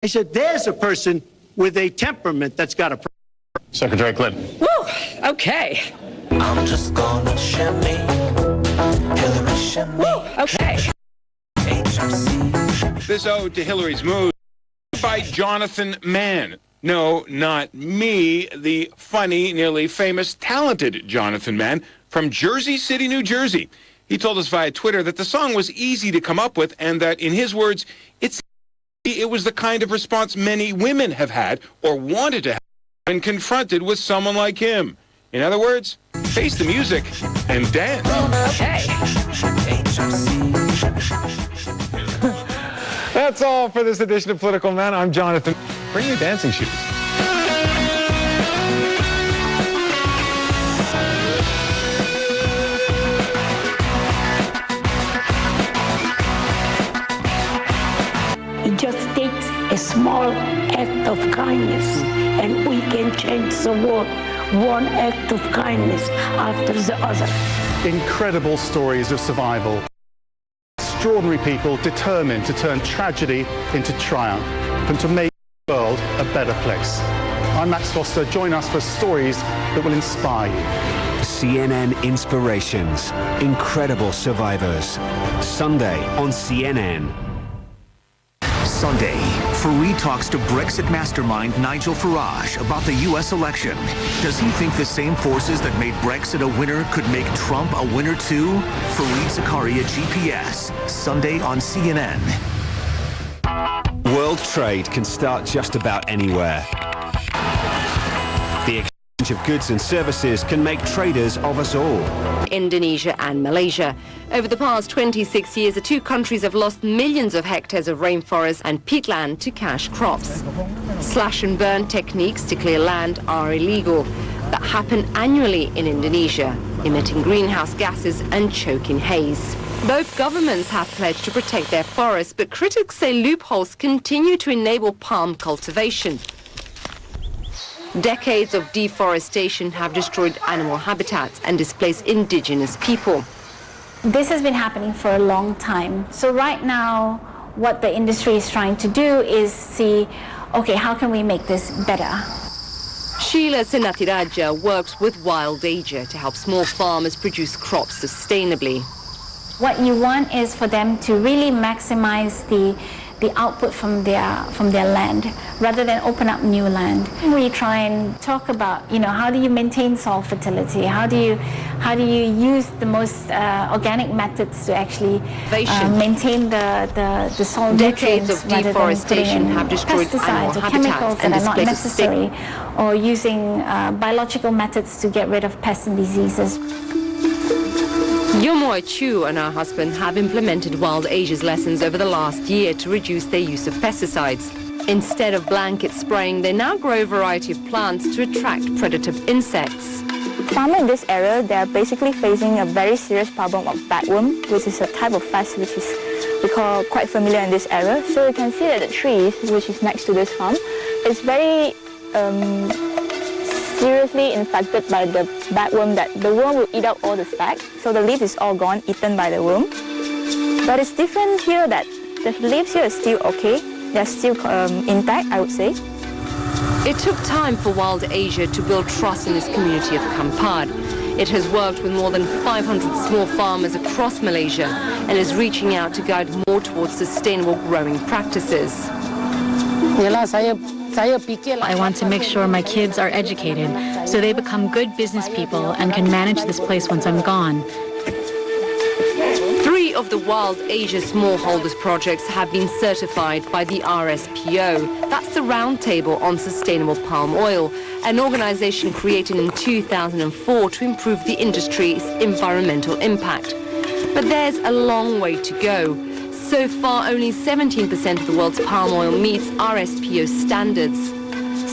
I said, there's a person with a temperament that's got a problem. Secretary Clinton. Woo, okay. I'm just gonna shimmy, Hillary shimmy. Woo, okay. HRC. This ode to Hillary's mood by Jonathan Mann. No, not me, the funny, nearly famous, talented Jonathan Mann from Jersey City, New Jersey. He told us via Twitter that the song was easy to come up with and that, in his words, it was the kind of response many women have had or wanted to have when confronted with someone like him. In other words, face the music and dance. Okay. That's all for this edition of Political Man. I'm Jonathan. Bring your dancing shoes. It just takes a small act of kindness and we can change the world, one act of kindness after the other. Incredible stories of survival. Extraordinary people determined to turn tragedy into triumph and to make the world a better place. I'm Max Foster. Join us for stories that will inspire you. CNN Inspirations. Incredible Survivors. Sunday on CNN. Sunday, Fareed talks to Brexit mastermind Nigel Farage about the U.S. election. Does he think the same forces that made Brexit a winner could make Trump a winner too? Fareed Zakaria, GPS, Sunday on CNN. World trade can start just about anywhere. The exchange of goods and services can make traders of us all. Indonesia and Malaysia. Over the past 26 years, the two countries have lost millions of hectares of rainforest and peatland to cash crops. Slash and burn techniques to clear land are illegal, that happen annually in Indonesia, emitting greenhouse gases and choking haze. Both governments have pledged to protect their forests, but critics say loopholes continue to enable palm cultivation. Decades of deforestation have destroyed animal habitats and displaced indigenous people. This has been happening for a long time. So right now, what the industry is trying to do is see, okay, how can we make this better? Sheila Senatiraja works with Wild Asia to help small farmers produce crops sustainably. What you want is for them to really maximize the output from their land rather than open up new land. We try and talk about, how do you maintain soil fertility? How do you use the most organic methods to actually maintain the soil Decades nutrients of deforestation have destroyed pesticides animal or chemicals habitats and that are not displaced necessary, or using biological methods to get rid of pests and diseases. Yomoy Chu and her husband have implemented Wild Asia's lessons over the last year to reduce their use of pesticides. Instead of blanket spraying, they now grow a variety of plants to attract predator insects. Farmers in this area, they are basically facing a very serious problem of bagworm, which is a type of pest which we call quite familiar in this area. So you can see that the trees, which is next to this farm, is very seriously infected by the bagworm, that the worm will eat up all the stack, so the leaf is all gone, eaten by the worm. But it's different here that the leaves here are still okay, they're still intact, I would say. It took time for Wild Asia to build trust in this community of Kampad. It has worked with more than 500 small farmers across Malaysia and is reaching out to guide more towards sustainable growing practices. I want to make sure my kids are educated so they become good business people and can manage this place once I'm gone. 3 of the Wild Asia Smallholders projects have been certified by the RSPO. That's the Roundtable on Sustainable Palm Oil, an organization created in 2004 to improve the industry's environmental impact. But there's a long way to go. So far, only 17% of the world's palm oil meets RSPO standards.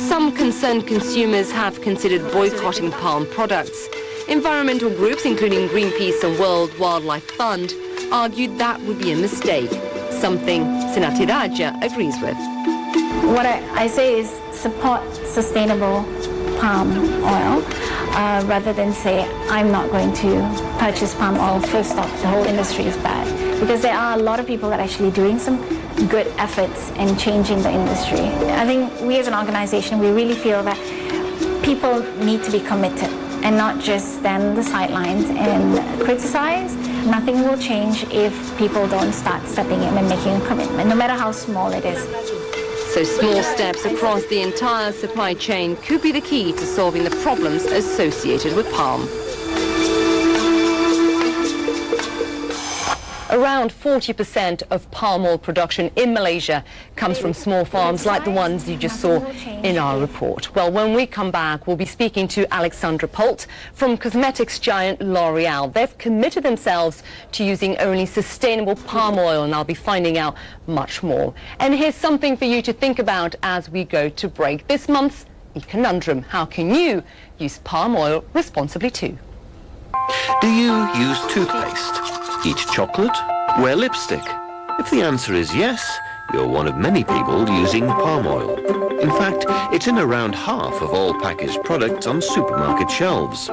Some concerned consumers have considered boycotting palm products. Environmental groups, including Greenpeace and World Wildlife Fund, argued that would be a mistake, something Senatiraja agrees with. What I say is support sustainable palm oil rather than say, I'm not going to purchase palm oil, first off, the whole industry is bad. Because there are a lot of people that are actually doing some good efforts in changing the industry. I think we as an organization, we really feel that people need to be committed and not just stand on the sidelines and criticize. Nothing will change if people don't start stepping in and making a commitment, no matter how small it is. So small steps across the entire supply chain could be the key to solving the problems associated with palm. Around 40% of palm oil production in Malaysia comes from small farms like the ones you just saw in our report. Well, when we come back, we'll be speaking to Alexandra Polt from cosmetics giant L'Oreal. They've committed themselves to using only sustainable palm oil, and I'll be finding out much more. And here's something for you to think about as we go to break. This month's conundrum: how can you use palm oil responsibly too? Do you use toothpaste? Eat chocolate? Wear lipstick? If the answer is yes, you're one of many people using palm oil. In fact, it's in around half of all packaged products on supermarket shelves.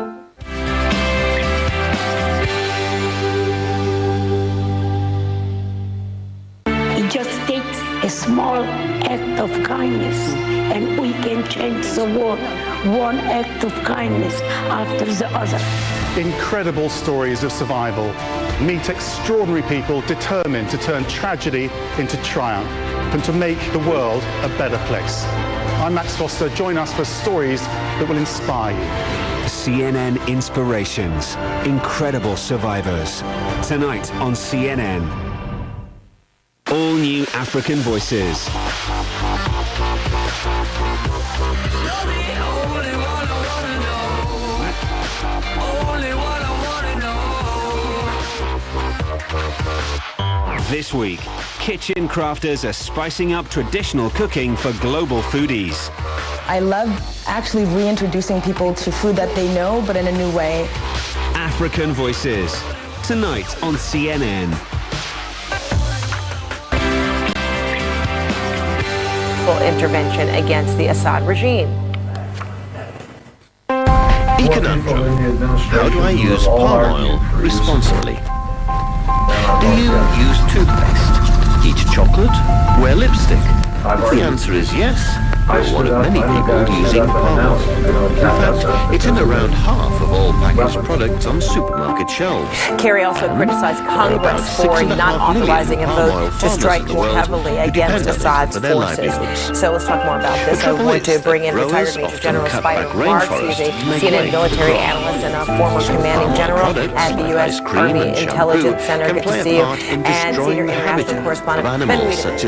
It just takes a small act of kindness, and we can change the world, one act of kindness after the other. Incredible stories of survival. Meet extraordinary people determined to turn tragedy into triumph and to make the world a better place. I'm Max Foster. Join us for stories that will inspire you. CNN Inspirations. Incredible survivors. Tonight on CNN. All new African voices. This week, kitchen crafters are spicing up traditional cooking for global foodies. I love actually reintroducing people to food that they know, but in a new way. African Voices, tonight on CNN. Full intervention against the Assad regime. Conundrum: how do I use palm oil responsibly? Do you use toothpaste? Eat chocolate? Wear lipstick? If the answer is yes, you're one of many people using palm oil. In fact, it's in around half of all packaged products on supermarket shelves. Kerry also criticized Congress for not authorizing a vote to strike more heavily against Assad's forces. So let's talk more about this. I want to bring in retired Major General Spider Marks. He's a CNN military analyst and a former commanding general at the U.S. Army Intelligence Center. Good to see you. And senior international correspondent Ben Weedon.